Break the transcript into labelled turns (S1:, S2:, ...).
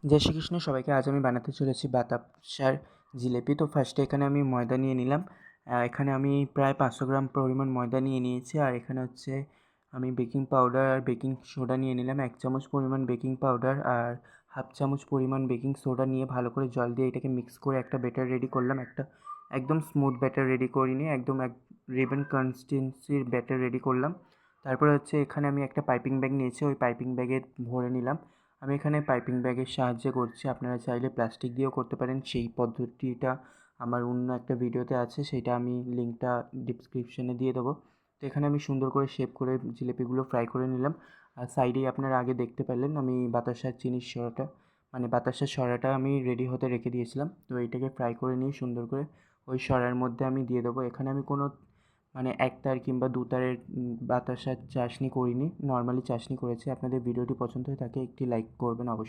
S1: জয় শ্রীকৃষ্ণ সবাইকে। আজ আমি বানাতে চলেছি বাতাসার জিলেপি। তো ফার্স্টে এখানে আমি ময়দা নিয়ে নিলাম। এখানে আমি প্রায় 500 গ্রাম পরিমাণ ময়দা নিয়ে নিয়েছি। আর এখানে হচ্ছে আমি বেকিং পাউডার আর বেকিং সোডা নিয়ে নিলাম। 1 চামচ পরিমাণ বেকিং পাউডার আর হাফ চামচ পরিমাণ বেকিং সোডা নিয়ে ভালো করে জল দিয়ে এটাকে মিক্স করে একটা ব্যাটার রেডি করলাম। একটা একদম স্মুথ ব্যাটার রেডি করিনি, একদম রিবন কনসিস্টেন্সির ব্যাটার রেডি করলাম। তারপরে হচ্ছে এখানে আমি একটা পাইপিং ব্যাগ নিয়েছি, ওই পাইপিং ব্যাগে ভরে নিলাম। আমি এখানে পাইপিং ব্যাগের সাহায্যে করছি, আপনারা চাইলে প্লাস্টিক দিয়েও করতে পারেন। সেই পদ্ধতিটা আমার অন্য একটা ভিডিওতে আছে, সেইটা আমি লিঙ্কটা ডিসক্রিপশনে দিয়ে দেবো। তো এখানে আমি সুন্দর করে শেপ করে জিলিপিগুলো ফ্রাই করে নিলাম। আর সাইডেই আপনারা আগে দেখতে পেলেন আমি বাতাসার চিনির সরাটা বাতাসার সরাটা আমি রেডি হতে রেখে দিয়েছিলাম। তো এইটাকে ফ্রাই করে নিয়ে সুন্দর করে ওই সরার মধ্যে আমি দিয়ে দেবো। এখানে আমি কোনো এক তার কিংবা দু তারের বাতাসার চাশনি করিনি, নর্মালি চাশনি করেছি। আপনাদের ভিডিওটি পছন্দ হয়ে থাকে একটি লাইক করবেন অবশ্যই।